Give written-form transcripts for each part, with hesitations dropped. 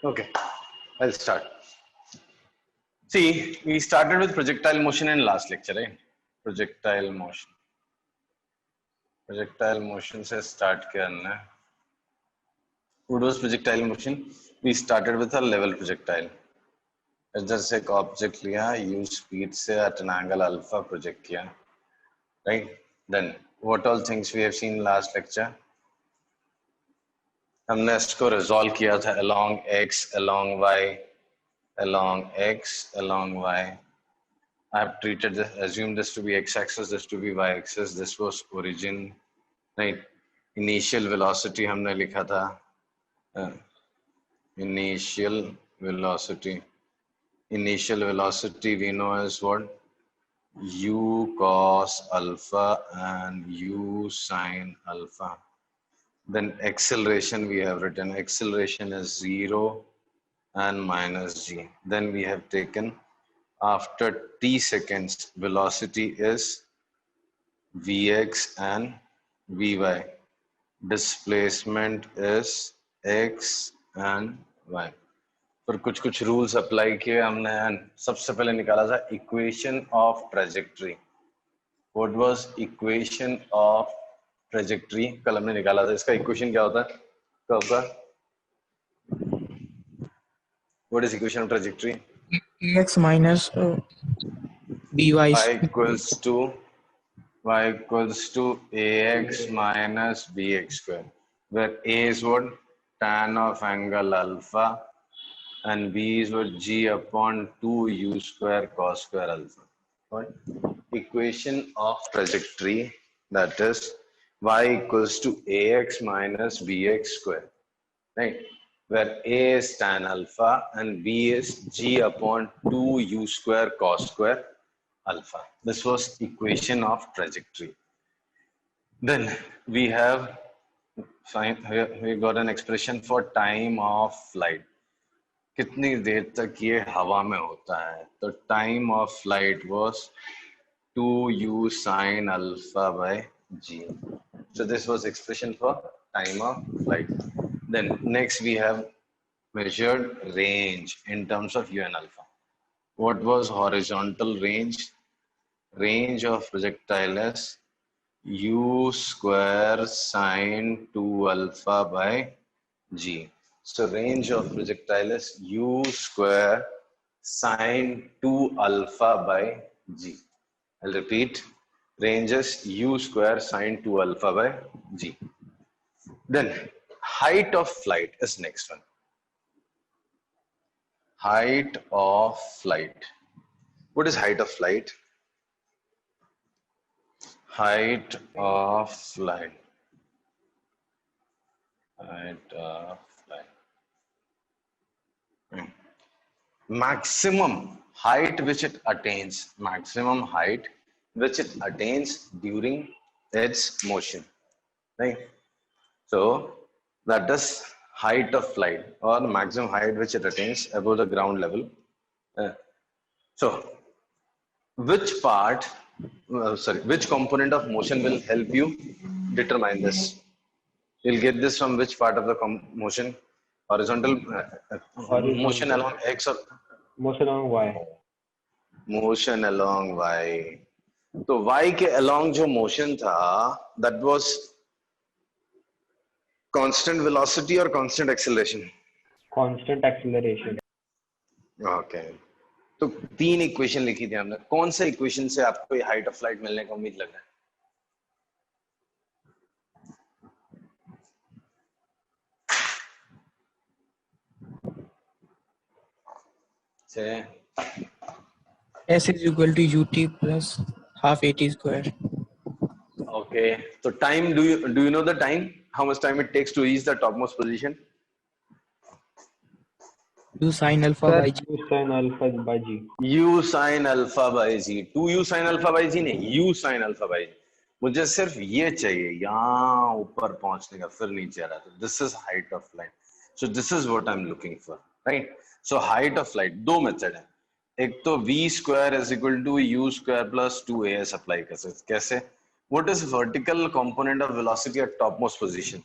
Okay, I'll start. See, we started with projectile motion in last lecture, right? Projectile motion. Projectile motion से start करना है. What was projectile motion? We started with a level projectile. जैसे एक object लिया, u speed से at an angle alpha project किया, right? Then what all things we have seen last lecture? हमने इसको resolve किया था along x, along y, along x, along y. I have treated this, assumed this to be x-axis, this to be y-axis. This was origin, right? Initial velocity हमने लिखा था. Initial velocity. Initial velocity we know as what? U cos alpha and U sin alpha. Then acceleration we have written. Acceleration is 0 and minus g. Then we have taken after t seconds, velocity is vx and vy. Displacement is x and y. पर कुछ rules apply किए हमने. सबसे पहले निकाला था equation of trajectory. What was equation of trajectory? कल हमने निकाला था. इसका इक्वेशन क्या होता है कर्व का? What is equation of trajectory? ax minus by equals to ax minus bx square, where a is what? Tan of angle alpha, and b is what? G upon 2 u square cos square alpha. What? Equation of trajectory, that is y equals to ax minus bx square, right? Where a is tan alpha and b is g upon 2 u square cos square alpha. This was equation of trajectory. Then we got an expression for time of flight. कितनी देर तक ये हवा में होता है? तो time of flight was 2u sin alpha by g. So this was expression for time of flight. Then next we have measured range in terms of u and alpha. What was horizontal range? Range of projectile is u square sine 2 alpha by g. So range of projectile is u square sine 2 alpha by g. I'll repeat. Range is u square sine 2 alpha by g. Then height of flight is next one. Height of flight. What is height of flight? Height of flight. Height of flight. Maximum height which it attains. Maximum height which it attains during its motion. Right? So that is height of flight, or maximum height which it attains above the ground level. So which component of motion will help you determine this? You'll get this from which part of the motion? Horizontal motion along x or motion along y? Motion along y. तो y के along जो motion था, that was constant velocity or constant acceleration? Constant acceleration. Okay. तो 3 equation लिखी थी हमने. कौन सा इक्वेशन से आपको ये हाइट ऑफ फ्लाइट मिलने का उम्मीद लग रहा है? s is equal to ut plus half at square. Okay. So time, do you know the time? How much time it takes to reach the topmost position? U sin alpha by g. U sin alpha by g. U sin alpha by g. 2u sin alpha by g नहीं, u sin alpha by g. मुझे सिर्फ ये चाहिए यहाँ ऊपर पहुंचने का, फिर नीचे आ रहा था. This is height of flight. So this is what I'm looking for, right? So height of flight, दो मेथड है. एक तो v square is equal to u square plus 2as apply कर सकते. कैसे? What is vertical component of velocity at topmost position?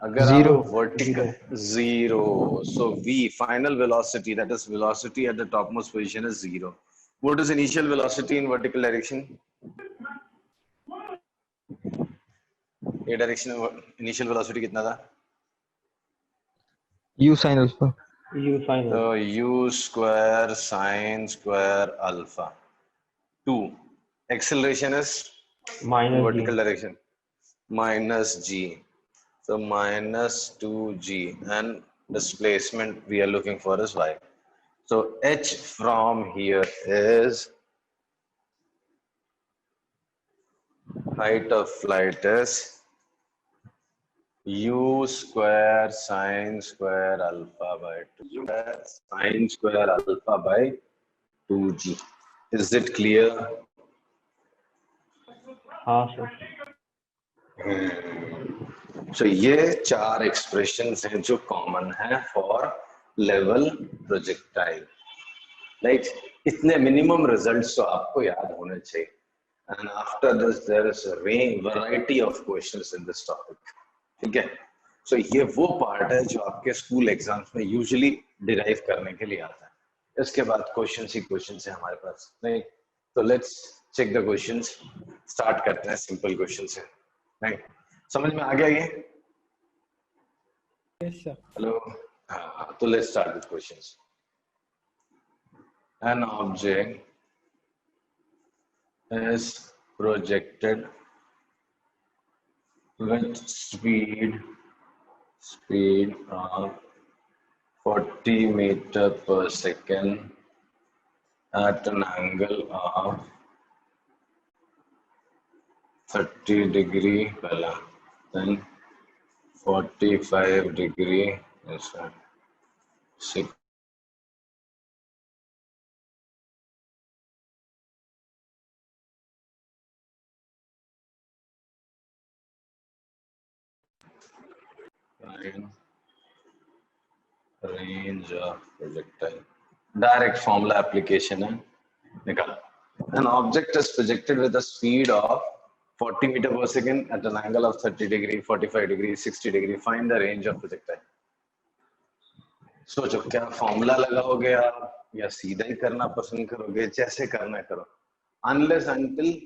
अगर Zero. आप vertical zero, so v final velocity, that is velocity at the topmost position is zero. What is initial velocity in vertical direction? ये direction में initial velocity कितना था? U sin alpha. U sin तो alpha. u square sin square alpha 2. Acceleration is in Minus vertical G. direction minus g. So minus 2g, and displacement we are looking for is y. So h from here is height of flight is u square sin square alpha by 2 square sin square alpha by 2g. Is it clear? हाँ sir. So ये चार expressions हैं जो common है for level projectile. Right? इतने minimum results तो आपको याद होने चाहिए. And after this there is a variety of questions in this topic. ठीक है? So ये वो part है जो आपके school exams में usually derive करने के लिए आता है. इसके बाद questions ही questions है हमारे पास. नहीं? So let's check the questions. Start करते हैं simple questions से. Right? समझ में आ गया ये? Yes, sir. Hello. So let's start with questions. An object is projected with speed of 40 meter per second at an angle of 30 degree, then 45 degree, yes, 6. Range of projectile. Direct formula application है. निकाल. An object is projected with a speed of 40 meter per second at an angle of 30 degree, 45 degree, 60 degree. Find the range of projectile. सोचो क्या formula लगाओगे आप या सीधा ही करना पसंद करोगे, जैसे करना करो. Unless until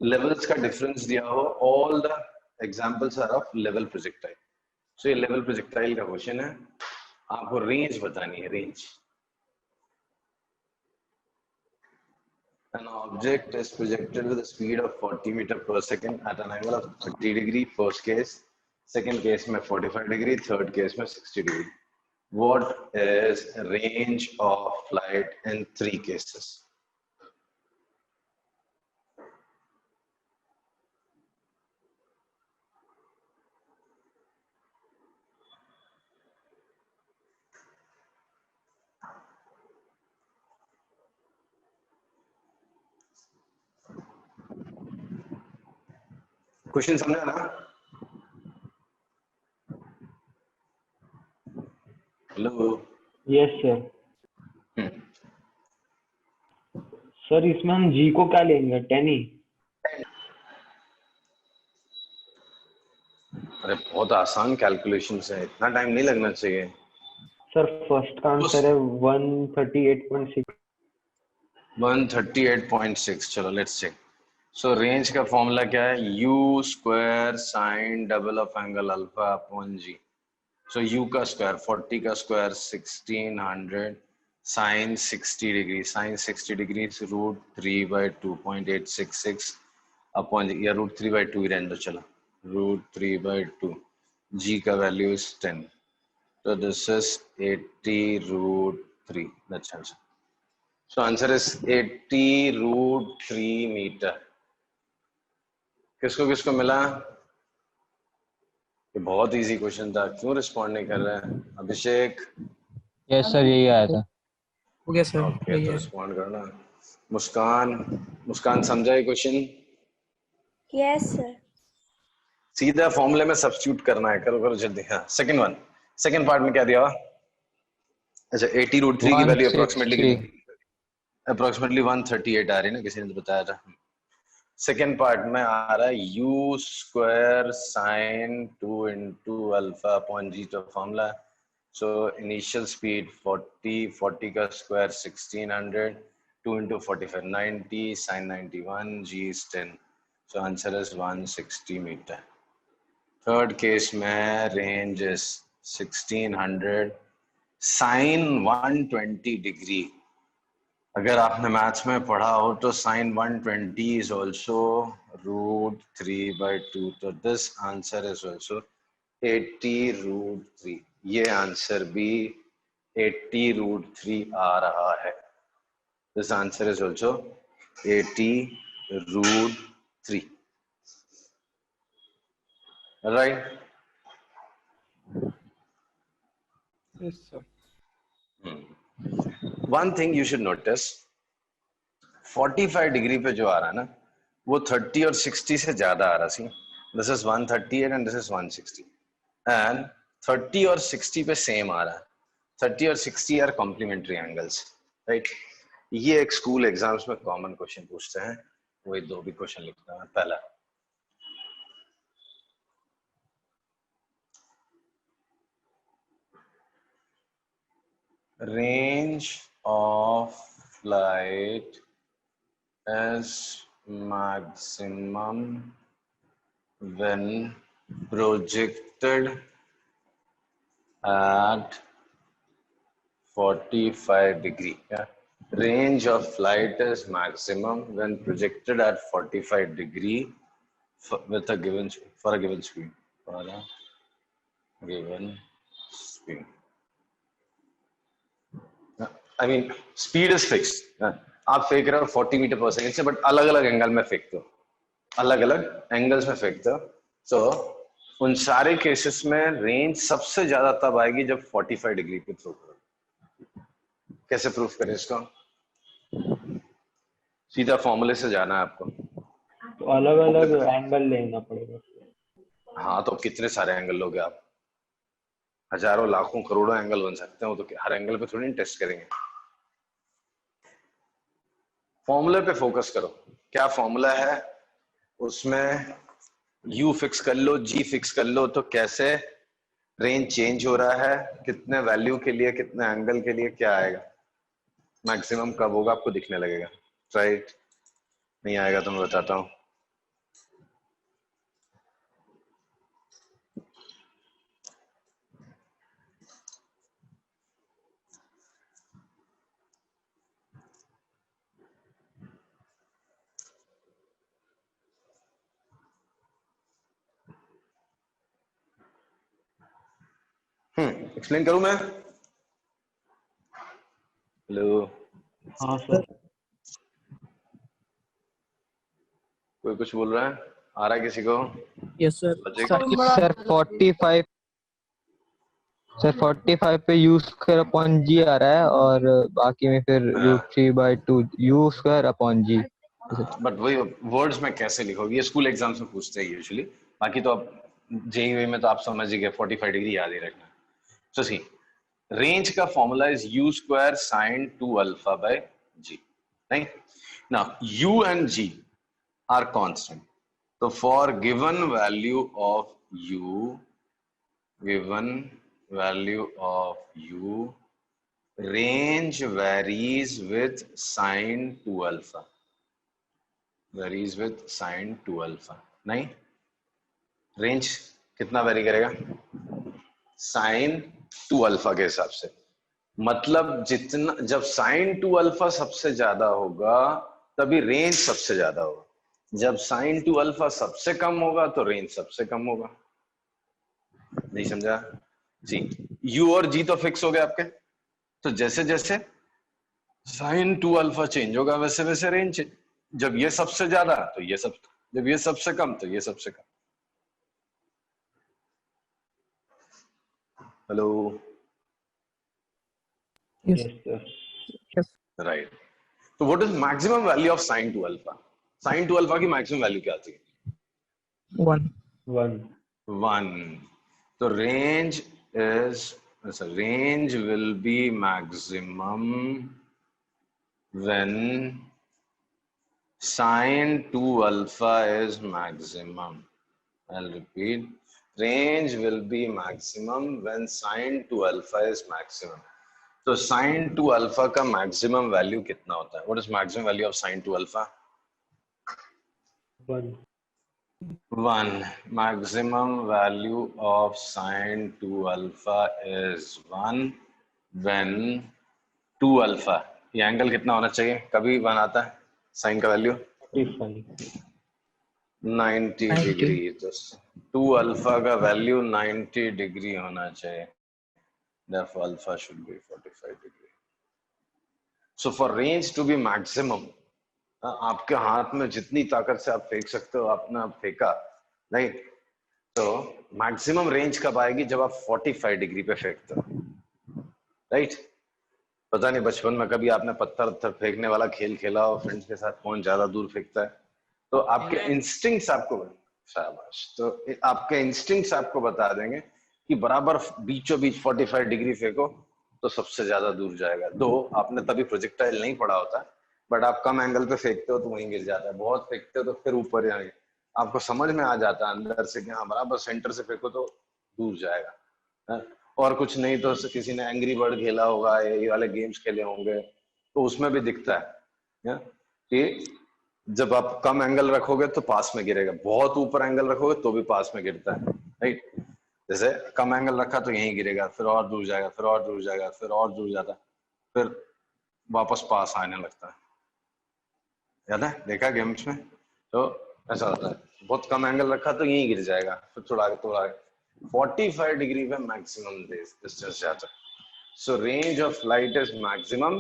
levels का difference दिया हो, all the examples are of level projectile. So ये level projectile का क्वेश्चन है. आपको रेंज बतानी है, range. An object is projected with a speed of 40 meter per second at an angle of 30 degree, first case. Second case में 45 degree, third case में 60 degree. What is range of flight in 3 cases? Question समझा ना? Hello. Yes sir. Sir इसमें हम G को क्या लेंगे? 10 ही. अरे बहुत आसान कैलकुलेशन है, इतना टाइम नहीं लगना चाहिए. सर फर्स्ट का आंसर है 138.6. 138.6. चलो लेट्स चेक. सो रेंज का फॉर्मूला क्या है? u square sine double of angle alpha upon g. So u का स्क्वायर 40 का square 1600 sine 60 degree, sine 60 degree √3/2.866 upon या √3/2 ही रहने दो. चलो √3/2. g का वैल्यू इज 10. तो this is 80√3. That's answer. So answer is 80√3 meter. किसको किसको मिला? ये बहुत इजी क्वेश्चन था, क्यों रिस्पॉन्ड नहीं कर रहे हैं? अभिषेक. यस सर, यही आया था. हो गया सर. ओके तो रिस्पॉन्ड करना. मुस्कान, मुस्कान समझा ये क्वेश्चन? Yes sir. सीधा फॉर्मूले में सब्स्टिट्यूट करना है. करो करो जल्दी. हाँ सेकंड वन, सेकंड पार्ट में क्या दिया हुआ? अच्छा 80√3 की वैल्यू अप्रोक्सीमेटली 138 आ रही ना, किसी ने तो बताया था. सेकेंड पार्ट में आ रहा है u square sine 2 into alpha upon g तो फॉर्मूला है. सो इनिशियल स्पीड 40 का square 1600, 2 into 45 90, sin 91, g is 10. So answer is 160 meter. Third case में रेंज इज 1600, साइन 120 डिग्री. अगर आपने मैथ्स में पढ़ा हो तो साइन 120 इज ऑल्सो √3/2. तो दिस आंसर इज ऑल्सो 80√3. ये आंसर भी 80√3 आ रहा है. This answer is also 80√3. Right. Yes, sir. One thing you should notice, 45 degree पे जो आ रहा है ना वो 30 और 60 से ज्यादा आ रहा सी. This is 138 and this is 160 and 30 और 60 पे सेम आ रहा है. 30 और 60 आर कॉम्प्लीमेंट्री एंगल्स. राइट. ये एक स्कूल एग्जाम्स में कॉमन क्वेश्चन पूछते हैं. वही दो भी क्वेश्चन लिखता है. पहला range of flight is maximum when projected at 45 degree. Yeah. Range of flight is maximum when projected at 45 degree with a given for a given speed. For a given speed. I mean, speed is fixed. आप फेंक रहे हो 40 metre पर second से, but अलग अलग angle में फेंकते हो, अलग अलग एंगल्स में फेंकते हो. तो उन सारे केसेस में रेंज सबसे ज्यादा तब आएगी जब 45 डिग्री पे थ्रो करो. कैसे प्रूफ करें इसको? सीधा फॉर्मूले से जाना है आपको. तो अलग अलग एंगल लेना पड़ेगा. हाँ, तो कितने सारे एंगल लोगे आप? हजारों लाखों करोड़ों एंगल बन सकते हैं. वो तो हर एंगल पे थोड़ी टेस्ट करेंगे. फॉर्मूले पे फोकस करो. क्या फॉर्मूला है? उसमें u फिक्स कर लो, g फिक्स कर लो. तो कैसे रेंज चेंज हो रहा है, कितने वैल्यू के लिए, कितने एंगल के लिए क्या आएगा, मैक्सिमम कब होगा आपको दिखने लगेगा. राइट. नहीं आएगा तो मैं बताता हूँ. एक्सप्लेन करूं मैं? हेलो. हाँ सर. कोई कुछ बोल रहा है? आ रहा है किसी को? Yes, sir. सर 45 पे u स्क्वायर अपॉन g आ रहा है और बाकी में फिर √3/2 u square upon g. But वही वर्ड्स में कैसे लिखोगे, ये स्कूल एग्जाम्स में पूछते हैं यूजुअली. बाकी तो अब जेईई में तो आप समझ ही गए, 45 डिग्री याद ही रखना. तो सी रेंज का formula is u square sine 2 alpha by g. नहीं ना, u and g are constant. तो for given value of u, given value of u, range varies with sine 2 alpha. Varies with sine 2 alpha. नहीं, range कितना vary करेगा? Sine 2 alpha के हिसाब से. मतलब जितना, जब साइन 2 अल्फा सबसे ज्यादा होगा तभी रेंज सबसे ज्यादा होगा. जब साइन 2 अल्फा सबसे कम होगा तो रेंज सबसे कम होगा. नहीं समझा? जी, u और g तो फिक्स हो गए आपके. तो जैसे जैसे साइन 2 अल्फा चेंज होगा वैसे वैसे रेंज. जब ये सबसे ज्यादा तो ये सब, जब ये सबसे कम तो ये सबसे कम. Hello. Yes. Yes sir. Yes. Right. तो what is maximum value of sine 2 alpha? Sine 2 alpha की मैक्सिमम वैल्यू क्या आती है? 1. 1. 1. तो range is, range will be maximum when Sine 2 alpha is maximum. I'll repeat. Range will be maximum when sine 2 alpha is maximum. तो sine 2 alpha का maximum value कितना होता है? What is maximum value of sine 2 alpha? 1. 1. Maximum value of sine 2 alpha is 1 when 2 alpha. ये angle कितना होना चाहिए? कभी 1 आता है साइन का वैल्यू 45. 90 डिग्री. तो 2 अल्फा का वैल्यू 90 डिग्री होना चाहिए. Therefore, alpha should be 45 degree. So for range to be maximum, आपके हाथ में जितनी ताकत से आप फेंक सकते हो आपने फेंका, नहीं तो मैक्सिमम रेंज कब आएगी? जब आप 45 डिग्री पे फेंकते हो, राइट? पता नहीं बचपन में कभी आपने पत्थर फेंकने वाला खेल खेला हो फ्रेंड्स के साथ, कौन ज्यादा दूर फेंकता है, तो आपके इंस्टिंक्ट्स आपको, शाबाश, तो आपके इंस्टिंक्ट्स आपको बता देंगे कि बराबर बीचों बीच 45 डिग्री फेंको तो सबसे ज्यादा दूर जाएगा. दो आपने तभी प्रोजेक्टाइल नहीं पढ़ा होता, बट आप कम एंगल पे फेंकते हो तो वहीं गिर जाता है, बहुत फेंकते हो तो फिर ऊपर जाएंगे, आपको समझ में आ जाता है अंदर से कि हाँ बराबर सेंटर से फेंको तो दूर जाएगा. है? और कुछ नहीं तो किसी ने एंग्री बर्ड खेला होगा, ये वाले गेम्स खेले होंगे तो उसमें भी दिखता है कि जब आप कम एंगल रखोगे तो पास में गिरेगा, बहुत ऊपर एंगल रखोगे तो भी पास में गिरता है, राइट? जैसे कम एंगल रखा तो यहीं गिरेगा, फिर और दूर जाएगा, फिर और दूर जाएगा, फिर और दूर जाता है, फिर वापस पास आने लगता है. याद है? देखा गेम्स में तो ऐसा होता है. बहुत कम एंगल रखा तो यहीं गिर जाएगा, फिर थोड़ा आगे 45 डिग्री पे मैक्सिमम डिस्टेंस जाता है. So range of light is maximum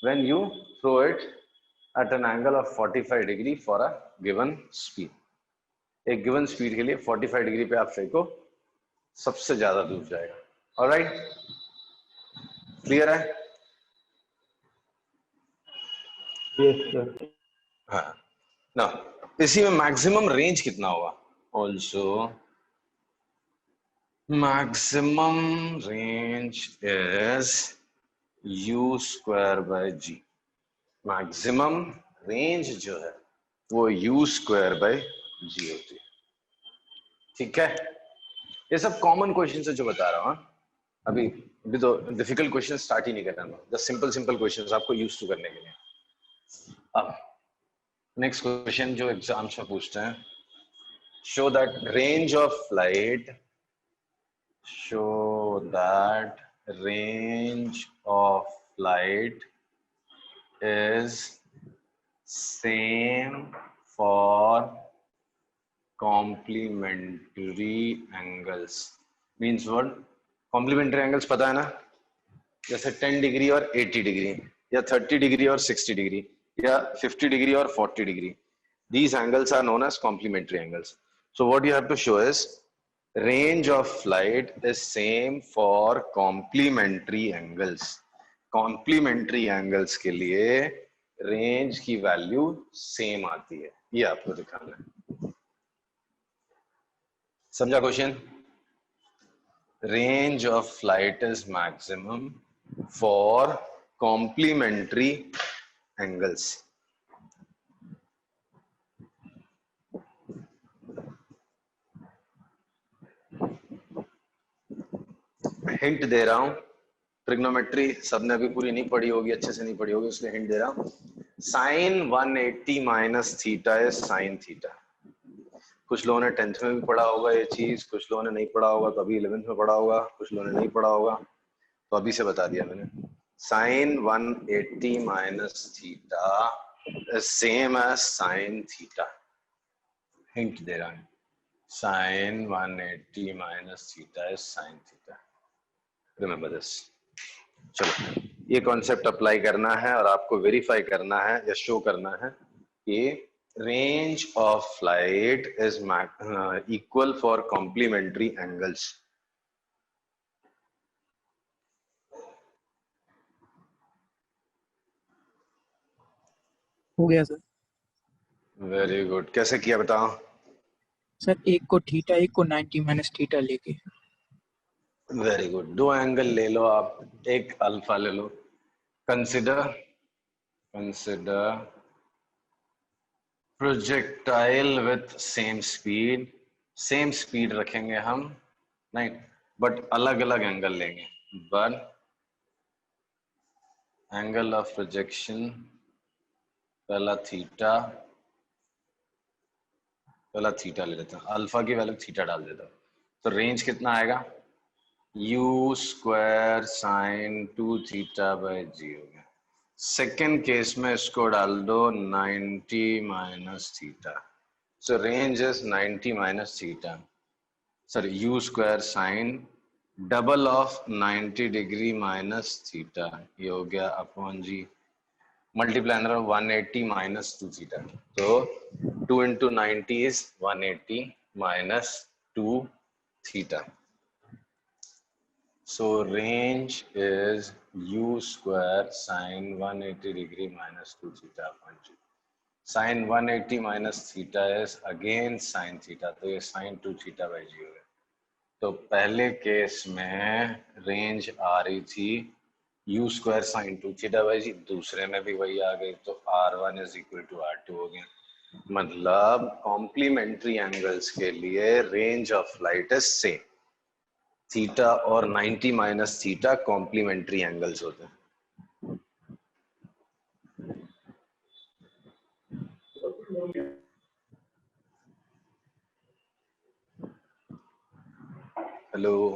when you throw it at an angle of 45 degree for a given speed. एक गिवन स्पीड के लिए 45 डिग्री पे आप फेंको, सबसे ज्यादा दूर जाएगा. ऑलराइट, क्लियर है? Yes, sir. हाँ ना, इसी में मैक्सिमम रेंज कितना होगा? Also maximum range is u square by g. Maximum range जो है वो u स्क्वायर बाय g होती है. ठीक है, ये सब कॉमन क्वेश्चन है जो बता रहा हूँ. अभी तो डिफिकल्ट क्वेश्चन स्टार्ट ही नहीं कर रहा हूँ, जस्ट सिंपल क्वेश्चंस आपको यूज टू करने के लिए. अब नेक्स्ट क्वेश्चन जो एग्जाम्स में पूछते हैं, show that range of light, is same for complementary angles. Means what? Complementary angles पता है ना, जैसे 10 डिग्री और 80 डिग्री, या 30 डिग्री और 60 डिग्री, या 50 डिग्री और 40 degree. These angles are known as complementary angles. So what you have to show is range of light is same for complementary angles. Complementary angles के लिए रेंज की value same आती है, ये आपको दिखाना है. समझा question? Range of light is maximum for complementary angles. Hint दे रहा हूं, ट्रिग्नोमेट्री सबने अभी पूरी नहीं पढ़ी होगी, अच्छे से नहीं पढ़ी होगी, इसलिए हिंट दे रहा हूं. Sine 180 minus theta is sine theta. कुछ लोगों ने 10th में भी पढ़ा होगा ये चीज, कुछ लोगों ने नहीं पढ़ा होगा तो अभी 11th में पढ़ा होगा, कुछ लोगों ने नहीं पढ़ा होगा तो अभी से बता दिया मैंने. Sine 180 minus theta is same as sine theta. Hint दे रहा हूं, sine 180 minus theta is sine theta. Remember this. चलो, ये कॉन्सेप्ट अप्लाई करना है और आपको वेरीफाई करना है या शो करना है कि range of light is equal for complementary angles. हो गया सर. Very good. कैसे किया बताओ? सर एक को थीटा, एक को 90 माइनस थीटा लेके. Very good. दो एंगल ले लो आप, एक अल्फा ले लो. Consider projectile with same speed रखेंगे हम, नहीं बट अलग अलग एंगल लेंगे। वन एंगल ऑफ प्रोजेक्शन, पहला थीटा ले लेते हैं, अल्फा की वैल्यू थीटा डाल देता हूं, तो रेंज कितना आएगा, u square sine 2 theta by g हो गया। सेकेंड केस में इसको डाल दो 90 minus theta, so range is 90 minus theta, sorry u square sine double of 90 degree minus theta, ये हो गया अपॉन जी, मल्टीप्लाई अंदर 180 माइनस 2 थीटा, तो 2 into 90 is 180 minus 2 theta. So range is u square sine 180 degree minus 2 theta upon g. Sine 180 minus theta is again sine theta, तो ये sine 2 theta by g हो गया। तो पहले केस में range आ रही थी u square sine 2 theta by g, दूसरे में भी वही आ गई, तो r1 is equal to r2 हो गया। मतलब कॉम्प्लीमेंट्री एंगल्स के लिए range of light is same, theta और 90 माइनस थीटा कॉम्प्लीमेंट्री एंगल्स होते हैं। Hello,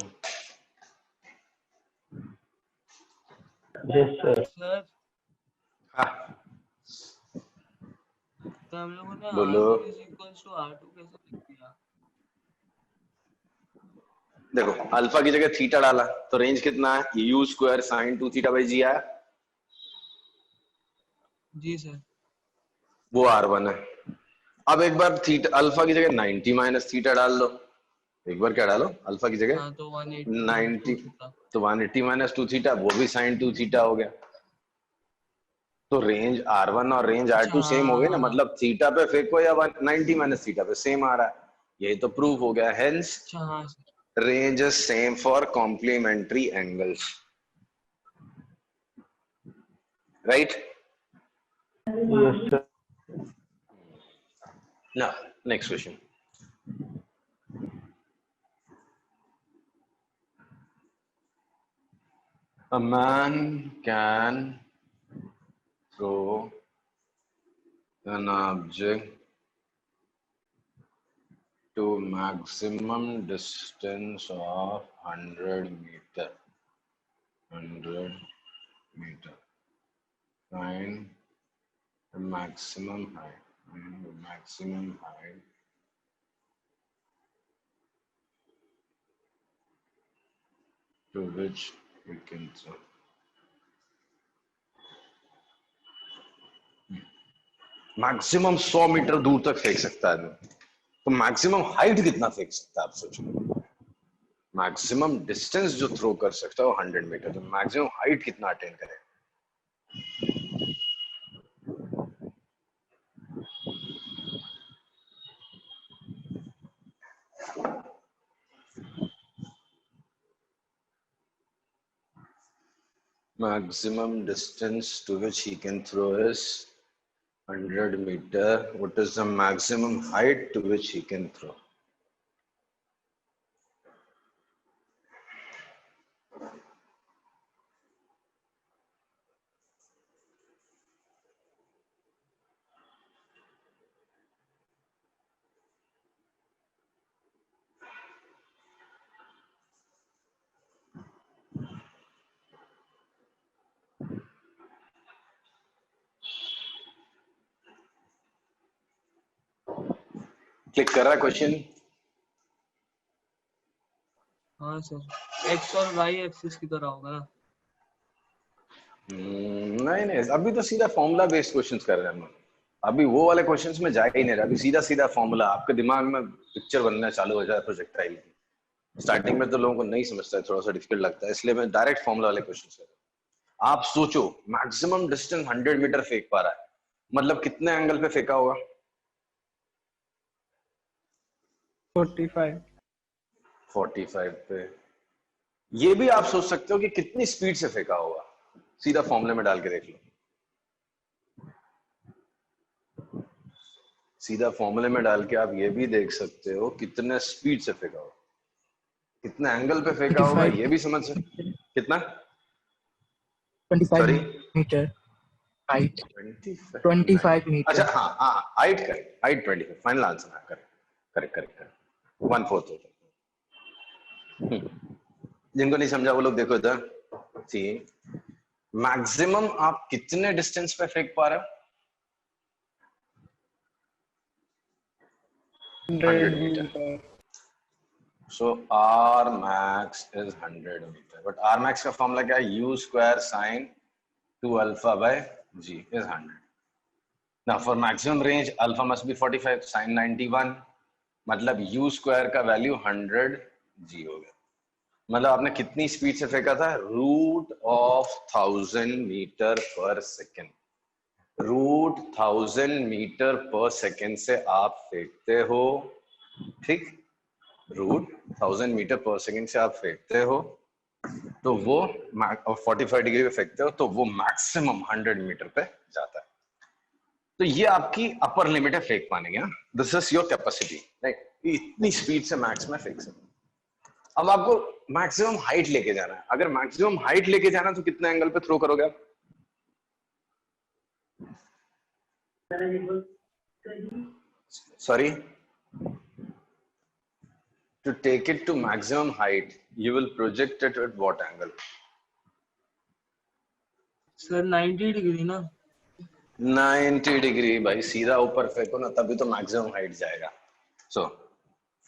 yes sir. सर हाँ तो हम लोगों ने बोलो। R1 is equals to R2 कैसे लिख दिया? देखो अल्फा की जगह थीटा डाला तो रेंज कितना है, u square sine 2 theta by g आया, जी सर। वो R1 है। अब एक बार थीटा अल्फा की जगह 90 माइनस थीटा डाल दो, एक बार क्या डालो अल्फा की जगह हाँ तो 180 minus 90, 2 थीटा। तो 180 माइनस 2 थीटा, वो भी साइन 2 थीटा हो गया। तो रेंज R1 और रेंज अच्छा R2 सेम हो गए ना, हाँ। मतलब थीटा पे फेंको या 90 माइनस थीटा पे सेम आ रहा है, यही तो प्रूफ हो गया। हेंस अच्छा हाँ sir. range is same for complementary angles, right? Yes sir. Now next question. A man can throw an object to maximum distance of 100 meter. 100 meter. Find the maximum height. Find the maximum height to which we can throw. Maximum 100 metre दूर तक फेंक सकता है, तो maximum height कितना फेंक सकता है आप सोचो। मैक्सिमम डिस्टेंस जो थ्रो कर सकता है वो 100 मीटर, तो मैक्सिमम हाइट कितना अटेन करे। Maximum distance to which he can throw is 100 meter. What is the maximum height to which he can throw? Click कर रहा है क्वेश्चन? हाँ सर। X और Y एक्सिस की तरह होगा ना? नहीं नहीं, अभी तो सीधा फॉर्मूला बेस्ड क्वेश्चंस कर रहे हैं हम। अभी वो वाले क्वेश्चंस में जा ही नहीं रहा, अभी सीधा सीधा फॉर्मूला, आपके दिमाग में पिक्चर बनना चालू हो जाए प्रोजेक्टाइल की। स्टार्टिंग में तो लोगों को नहीं समझता है, थोड़ा सा डिफिकल्ट लगता है, इसलिए मैं डायरेक्ट फॉर्मूला वाले क्वेश्चंस कर रहा हूं। आप सोचो मैक्सिमम डिस्टेंस 100 मीटर फेंक पा रहा है, मतलब कितने एंगल पे फेंका होगा? 45। 45 पे। ये भी आप सोच सकते हो कि कितनी स्पीड से फेंका होगा, सीधा फॉर्मूले में डाल के देख लो। सीधा फॉर्मूले में डाल के आप ये भी देख सकते हो कितने स्पीड से फेंका होगा, कितने एंगल पे फेंका होगा, 25 ये भी समझ सकते। कितना? 25 सॉरी, मीटर हाइट 25 मीटर। अच्छा हाँ हाँ, height correct, height 25 final answer है, करेक्ट करेक्ट करेक्ट 1/4 होता है। जिनको नहीं समझा वो लोग देखो इधर, सी मैक्सिमम आप कितने डिस्टेंस पे फेंक पा रहे हो? 100 metre. So R max is 100 meter. But R max का फॉर्मूला क्या है? U square sin 2 alpha by G is 100. Now for maximum range alpha must be 45 sin 91. मतलब U square का वैल्यू 100 G हो गया। मतलब आपने कितनी स्पीड से फेंका था? Root of 1000 metre per second. Root 1000 metre per second से आप फेंकते हो, ठीक? रूट 1000 मीटर पर सेकेंड से आप फेंकते हो तो वो 45 डिग्री पे फेंकते हो तो वो मैक्सिमम 100 मीटर पे जाता है। तो ये आपकी अपर लिमिट है फेंक पाने की। This is your capacity, right? इतनी स्पीड से मैक्स में फेंक सकते। अब आपको मैक्सिमम हाइट लेके जाना है। अगर मैक्सिमम हाइट लेके जाना तो कितने एंगल पे थ्रो करोगे आप? Sorry, to take it to maximum height, you will project it at what angle? Sir 90 degree ना। 90 डिग्री भाई, सीधा ऊपर फेंको ना तभी तो मैक्सिमम हाइट जाएगा। सो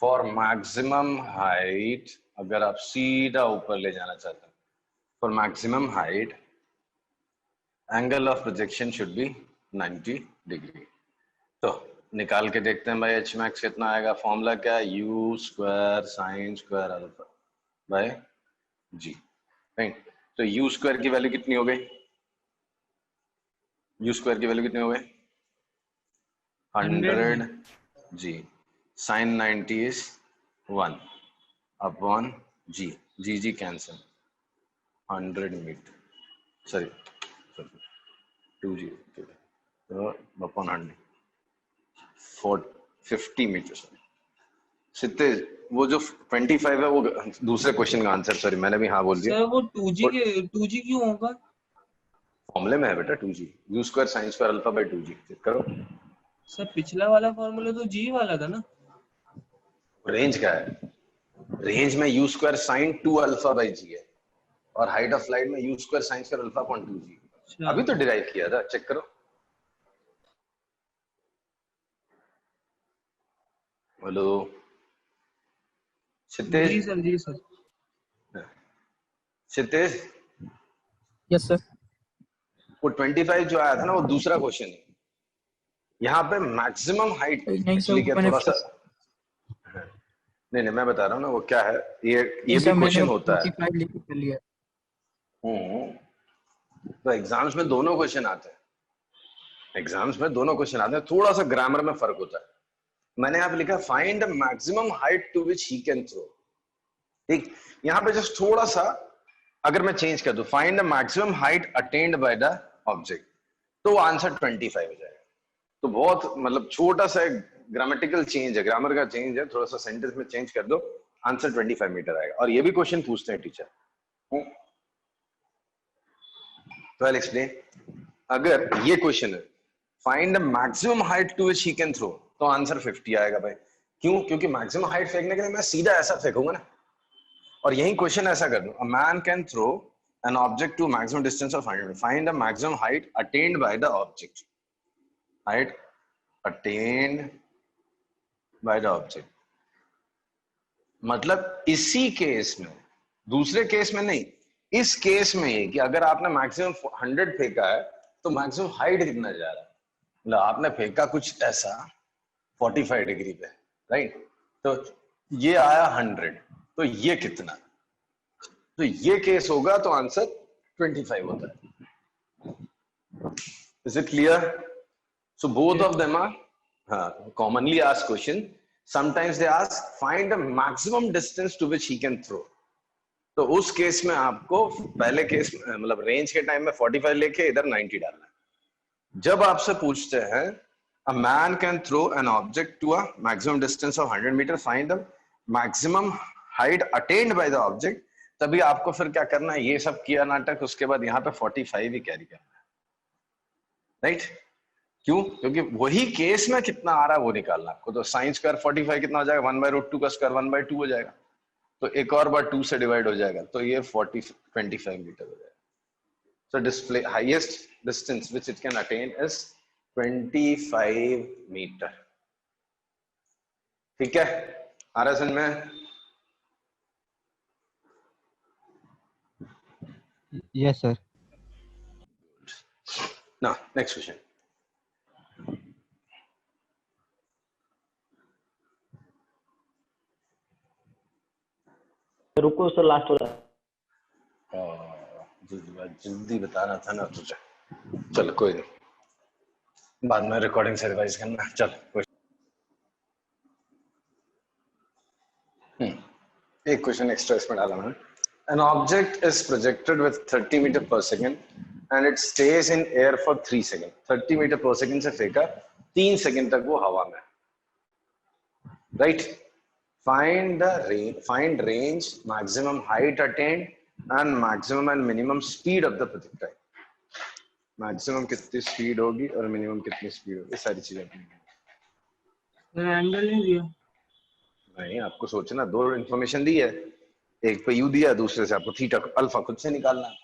फॉर मैक्सिमम हाइट अगर आप सीधा ऊपर ले जाना चाहते हैं, for maximum height angle of projection should be 90 degree. तो निकाल के देखते हैं भाई एच मैक्स कितना आएगा। फॉर्मूला क्या है? U square sine square alpha by g, right? तो यू स्क्वायर की वैल्यू कितनी हो गई? यू स्क्वायर की वैल्यू कितनी हो गई? 100 g. Sine 90 is 1 upon g, g g cancel, 100 metre, sorry 2g तो अपॉन 100 50 मीटर। सिद्धेश, वो जो 25 है वो दूसरे क्वेश्चन का आंसर, सॉरी मैंने भी हाँ बोल दिया। सर वो 2g क्यों होगा? फॉर्मूले में है बेटा 2g, u square sine square alpha by 2g। Check करो। सर पिछला वाला फॉर्मूला तो g वाला था ना। रेंज क्या है? रेंज में you square sine 2 alpha by g है और हाइट ऑफ लाइट में you square sine square alpha upon 2g। अभी तो डिराइव किया था, चेक करो। हेलो सिद्धेश। जी सर। Siddhesh, yes sir. वो 25 जो आया था ना वो दूसरा क्वेश्चन है। यहाँ पे मैक्सिमम हाइट नहीं सर, एक्चुअली क्या मैंने थोड़ा सा नहीं मैं बता रहा हूँ ना वो क्या है। ये भी क्वेश्चन होता है। 45 लेके कर लिया। तो एग्जाम्स में दोनों क्वेश्चन आते हैं, एग्जाम्स में दोनों क्वेश्चन आते हैं, थोड़ा सा ग्रामर में फर्क होता है। मैंने यहाँ पे लिखा find the maximum height to which he can throw, ठीक? यहाँ पे जस्ट थोड़ा सा अगर मैं चेंज कर दूं, find the maximum height attend by the object, तो आंसर 25 हो जाएगा। तो बहुत मतलब छोटा सा ग्रामेटिकल चेंज है, ग्रामर का चेंज है, थोड़ा सा सेंटेंस में चेंज कर दो, आंसर 25 मीटर आएगा। और ये भी क्वेश्चन पूछते हैं टीचर। तो आई एक्सप्लेन। अगर ये क्वेश्चन है find the maximum height to which he can throw, तो आंसर 50 आएगा भाई। क्यों? क्योंकि मैक्सिमम हाइट फेंकने के लिए मैं सीधा ऐसा फेंकूंगा ना, और यही क्वेश्चन ऐसा कर दूं, a man can throw an object to maximum distance of 100 find the maximum height attained by the object, height attained by the object। मतलब इसी केस में, दूसरे केस में नहीं, इस केस में ही कि अगर आपने मैक्सिमम 100 फेंका है तो मैक्सिमम हाइट कितना जा रहा है, मतलब आपने फेंका कुछ ऐसा 45 डिग्री पे, राइट? तो ये आया 100, तो ये कितना, तो ये केस होगा तो आंसर 25 होता है। Is it clear? So both of them are commonly asked question. Sometimes they ask find the maximum distance to which he can throw. तो उस केस में आपको पहले केस मतलब रेंज के टाइम में 45 लेके इधर 90 डालना है। जब आपसे पूछते हैं A man can throw an object to a maximum distance of 100 meter. Find the maximum height attained by the object. तभी आपको फिर क्या करना है, ये सब किया नाटक, उसके बाद यहाँ पे 45 ही कैरी करना है, राइट? क्यों? क्योंकि वही केस में कितना आ रहा है वो निकालना आपको। तो साइन स्क्वायर 45 कितना हो जाएगा, 1/√2 का स्क्वायर 1/2 हो जाएगा, तो एक और बार 2 से डिवाइड हो जाएगा, तो ये 25 मीटर हो जाएगा। So display highest distance which it can attain is 25 meter. ठीक है, आ रहा है समझ में? Yes, sir. Now next question. रुको सर, लास्ट वाला। जल्दी बताना था ना तुझे, चलो कोई नहीं, बाद में रिकॉर्डिंग से रिवाइज करना। चल कोई एक क्वेश्चन एक्स्ट्रा इसमें डाला मैंने। An object is projected with 30 meter per second and it stays in air for 3 seconds. 30 meter per second से फेंका, 3 सेकंड तक वो हवा में, right? Find range, maximum height attained and maximum and minimum speed of the projectile. Maximum कितनी speed होगी और minimum कितनी स्पीड होगी, सारी चीजें एंगल नहीं दिया। नहीं, आपको सोचना, दो इंफॉर्मेशन दी है, एक पे यू दिया, दूसरे से आपको थीटा अल्फा खुद से निकालना है।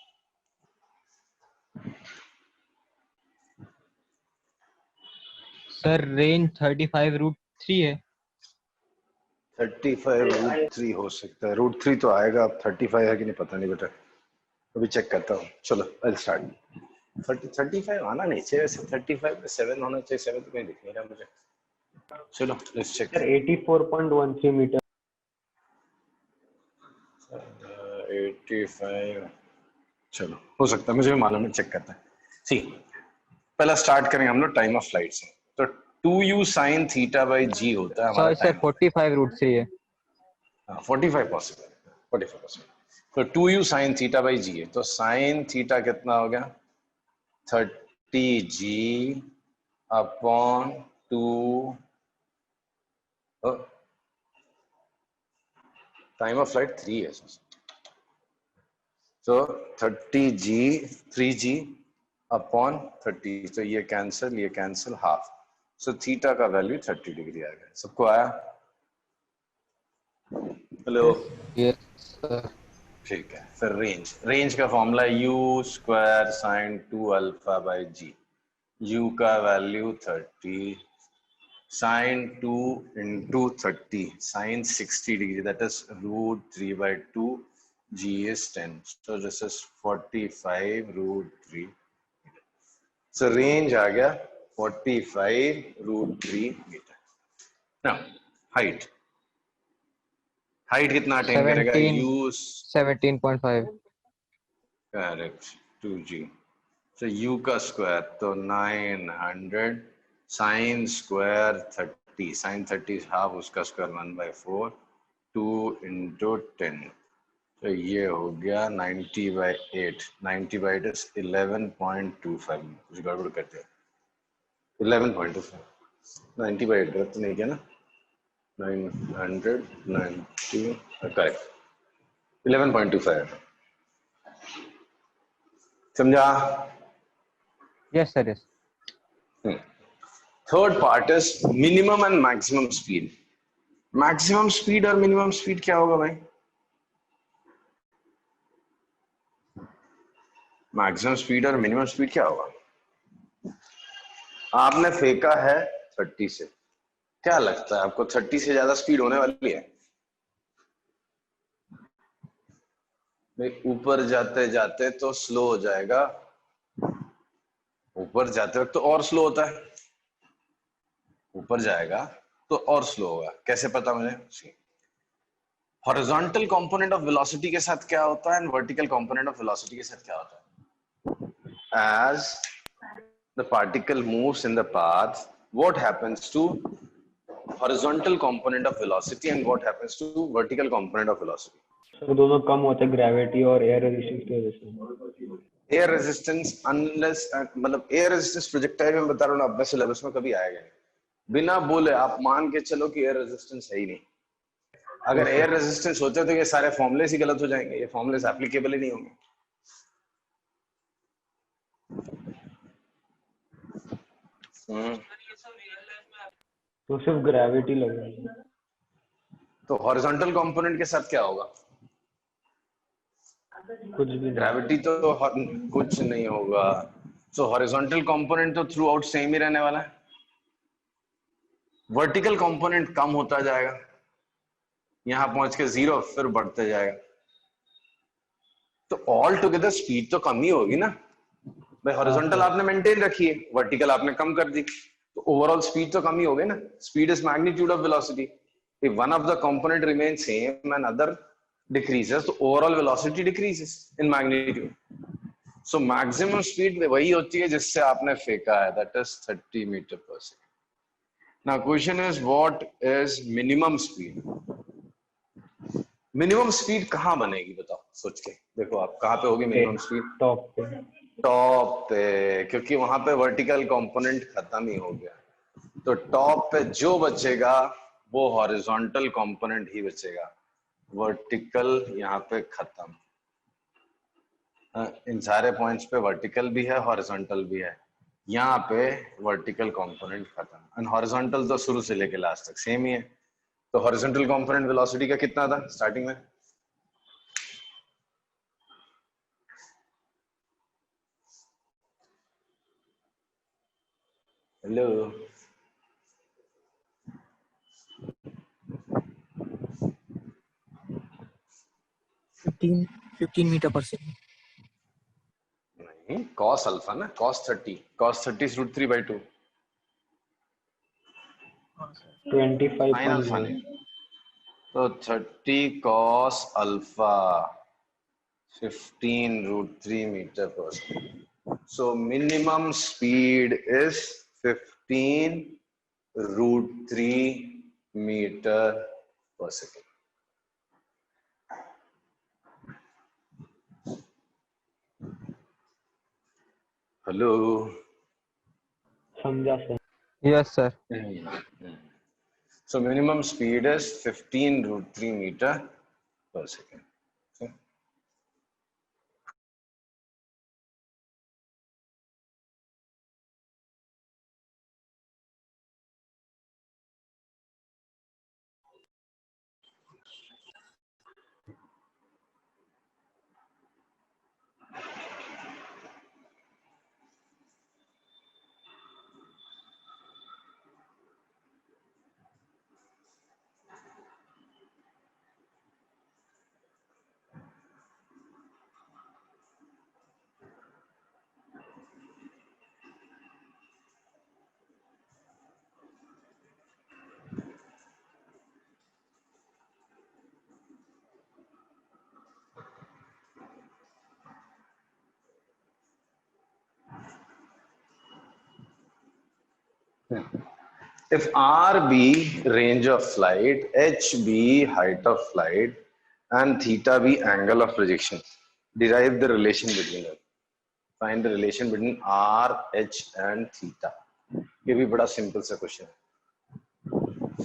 सर रेंज 35√3 है। 35√3 हो सकता है, √3 तो आएगा, अब 35 है कि नहीं पता नहीं बेटा, अभी चेक करता हूँ। चलो आई स्टार्ट। 35 आना नहीं चाहिए वैसे, 35 7 होना चाहिए, 7 तो कहीं दिख नहीं रहा मुझे। चलो लेट्स चेक। 84.13 मीटर। 85, चलो हो सकता है, मुझे भी मालूम है, चेक करते हैं। सी पहला स्टार्ट करेंगे हम लोग टाइम ऑफ फ्लाइट से। तो 2u sin theta by g होता है हमारा सर 45√3 है। 45 पॉसिबल, 45 पॉसिबल। तो 2u sin theta by g है, तो sin थीटा कितना हो गया, 30g upon 2, time of flight 3 है, तो 30g 3g अपॉन 30, तो ये कैंसिल हाफ, सो थीटा का वैल्यू 30 डिग्री आ गया। सबको आया? Hello, yes sir. ठीक है। फिर रेंज का फॉर्मूला u स्क्वायर साइन 2 अल्फा बाई g, u का value 30, sine 2 into 30 sine 60 degree, that is √3/2, g is 10, so this is 45√3। so range आ गया 45√3 मीटर। now height कितना अटेन करेगा, u 17.5। Correct, 2g, so u का square तो 900, sine square 30, sign 30 half, उसका square 1/4, 2 into 10, तो ये हो गया 90/8। 90/8 इज 11.25, कुछ गड़बड़ करते हैं, 11.25, 90/8 गलत तो नहीं किया ना, 990 करेक्ट, 11.25 समझा? Yes sir, yes. Third part is minimum and maximum speed. Maximum speed और मिनिमम स्पीड क्या होगा भाई? मैक्सिमम स्पीड और मिनिमम स्पीड क्या होगा? आपने फेंका है 30 से, क्या लगता है आपको 30 से ज्यादा स्पीड होने वाली है? ऊपर जाते जाते तो स्लो हो जाएगा, ऊपर जाते वक्त तो और स्लो होता है, ऊपर जाएगा तो और स्लो होगा। कैसे पता मुझे? हॉरिजॉन्टल कंपोनेंट ऑफ वेलोसिटी के साथ क्या होता है and vertical component of velocity के साथ क्या होता है? As the particle moves in the path, what happens to horizontal component of velocity and what happens to vertical component of velocity? Sir दोनों कम होते हैं ग्रेविटी और एयर रेजिस्टेंस की वजह से। एयर रेजिस्टेंस अनलेस मतलब एयर रेजिस्टेंस प्रोजेक्टाइल में बता रहा हूँ ना, अपने सिलेबस में कभी आएगा नहीं। बिना बोले आप मान के चलो कि एयर रेजिस्टेंस है ही नहीं। अगर एयर रेजिस्टेंस होते तो ये सारे फॉर्मुलेस ही गलत हो जाएंगे, ये फॉर्मुलेस एप्लीकेबल ही नहीं होंगे। तो सिर्फ ग्रेविटी लगेगी। तो हॉरिजॉन्टल कंपोनेंट के साथ क्या होगा? कुछ भी नहीं। ग्रेविटी तो कुछ नहीं होगा। सो हॉरिजॉन्टल कंपोनेंट तो थ्रू आउट सेम ही रहने वाला है। वर्टिकल कंपोनेंट कम होता जाएगा, यहां पहुंच के 0 फिर बढ़ते जाएगा। तो ऑल टुगेदर स्पीड तो कम ही होगी ना भाई। हॉरिजॉन्टल आपने मेंटेन रखी है, वर्टिकल आपने कम कर दी, तो ओवरऑल स्पीड तो कम ही हो गई ना। Speed is magnitude of velocity. If one of the component remains same and other decreases, तो overall velocity decreases in magnitude. So maximum speed वही होती है जिससे आपने फेंका है, that is 30 metre per second. Now question is what is minimum speed? Minimum speed कहां बनेगी बताओ, सोच के देखो आप कहां पे होगी मिनिमम स्पीड? टॉप पे। टॉप पे, क्योंकि वहां पे वर्टिकल कंपोनेंट खत्म ही हो गया। तो टॉप पे जो बचेगा वो हॉरिजॉन्टल कंपोनेंट ही बचेगा, वर्टिकल यहाँ पे खत्म। इन सारे पॉइंट्स पे वर्टिकल भी है हॉरिजॉन्टल भी है, यहाँ पे वर्टिकल कंपोनेंट खत्म। एंड हॉरिजॉन्टल तो शुरू से लेके लास्ट तक सेम ही है। तो हॉरिजॉन्टल कंपोनेंट वेलोसिटी का कितना था स्टार्टिंग में? Hello, 15 metre per second. नहीं cos अल्फा ना, cos 30 is √3/2। 25.9। अल्फा नहीं, तो 30 cos अल्फा 15 √3 metre per second. So minimum speed is 15 √3 metre per second. Hello, समझा sir. Yes sir. so minimum speed is 15 √3 meter per second. Okay. If R be range of flight, H be height of flight, and theta be angle of projection, derive the relation between them. Find the relation between R, H, and theta. ये भी बड़ा simple सा question है।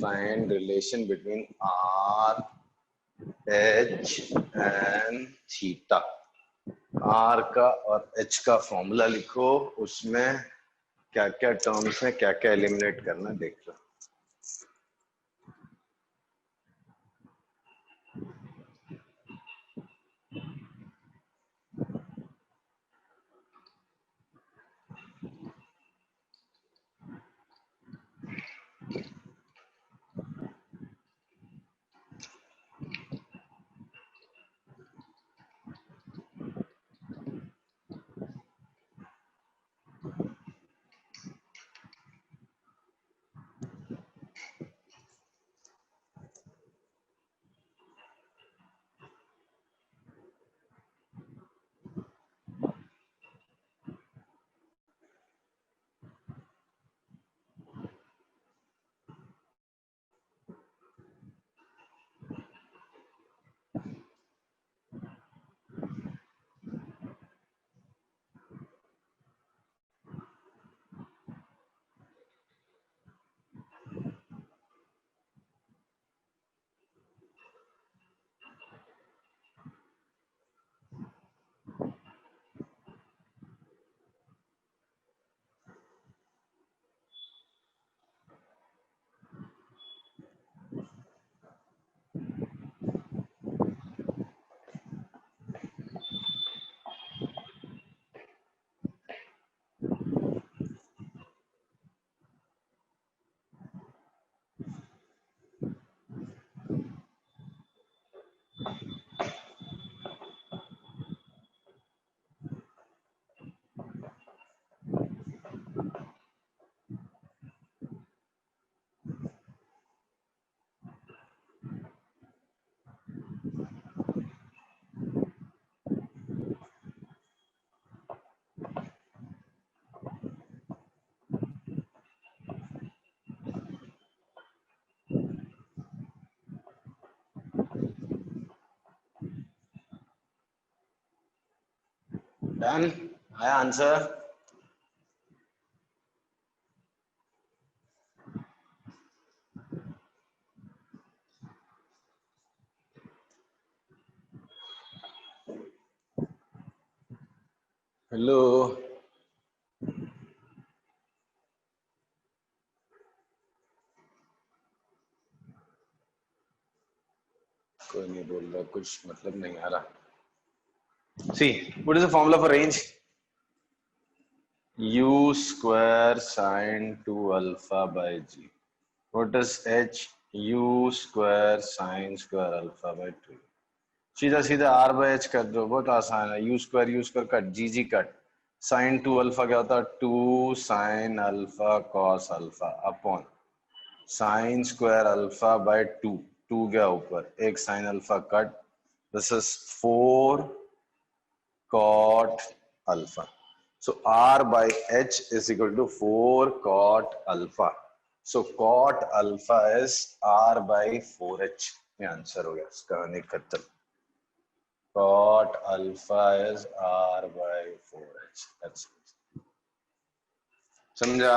Find relation between R, H, and theta. R का और H का formula लिखो, उसमें क्या क्या टर्म्स है, क्या क्या एलिमिनेट करना देख लो। डन आया आंसर? हेलो कोई नहीं बोल रहा, कुछ मतलब नहीं आ रहा. See, what is the formula for range? U square sine 2 alpha by g. What is h? U square sine square alpha by 2. सीधा सीधा r by h कर दो, बहुत आसान है. U square cut, g cut. Sine 2 alpha क्या होता है? 2 sin alpha cos alpha upon sin square alpha by 2. 2 गया ऊपर, एक sin alpha cut. This is 4 cot alpha. So r by h is equal to 4 cot alpha. So cot alpha is r by 4h. ये answer हो गया इसका. खत्म. Cot alpha is r by 4h. That's it. समझा?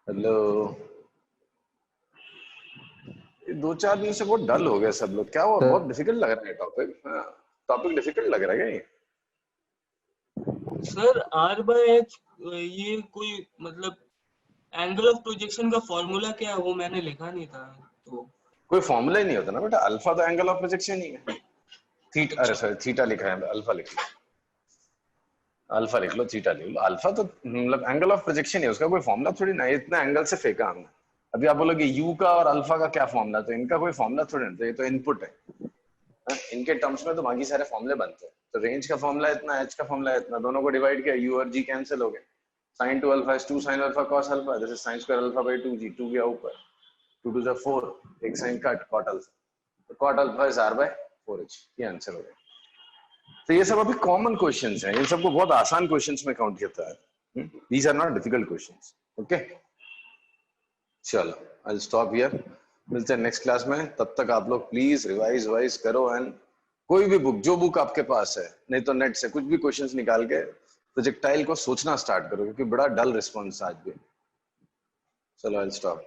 Hello. दो चार दिन से बहुत डल हो गए सब लोग. क्या हुआ? बहुत डिफिकल्ट लग रहा है टॉपिक. टॉपिक डिफिकल्ट लग रहा है क्या ये? सर आर बाय एच ये कोई मतलब एंगल ऑफ प्रोजेक्शन का फॉर्मूला क्या है वो मैंने लिखा नहीं था. तो कोई फॉर्मूला ही नहीं होता ना बेटा. अल्फा तो एंगल ऑफ प्रोजेक्शन ही है. थीटा, अरे सॉरी थीटा लिखा है, अल्फा लिख लो. अल्फा लिख लो, थीटा लिख लो. अल्फा तो मतलब एंगल ऑफ प्रोजेक्शन है, उसका कोई फॉर्मूला थोड़ी ना. इतना एंगल से फेंका हमने. अभी आप बोलोगे यू का और अल्फा का क्या फॉर्मूला? तो इनका कोई फॉर्मूला थोड़ी ना. ये तो इनपुट है. इनके टर्म्स में तो बाकी सारे फॉर्मूले बनते हैं. तो रेंज का फॉर्मूला इतना, एच का फॉर्मूला इतना, दोनों को डिवाइड किया, यू और जी कैंसिल हो गए. sin 2 alpha is 2 sin alpha cos alpha. This is sin square alpha by 2g. 2 गया ऊपर, 2 to the 4, एक sin कट, cot alpha. तो cot alpha is r by 4h. ये आंसर हो गया. तो ये सब अभी कॉमन क्वेश्चंस हैं. इन सबको बहुत आसान क्वेश्चंस में काउंट किया है. These are not difficult questions. Okay? चलो, I'll stop here. मिलते हैं नेक्स्ट क्लास में. तब तक आप लोग प्लीज रिवाइज करो एंड कोई भी बुक, जो बुक आपके पास है, नहीं तो नेट से कुछ भी क्वेश्चंस निकाल के प्रोजेक्टाइल को सोचना स्टार्ट करो, क्योंकि बड़ा डल रिस्पॉन्स आज भी. चलो, I'll stop.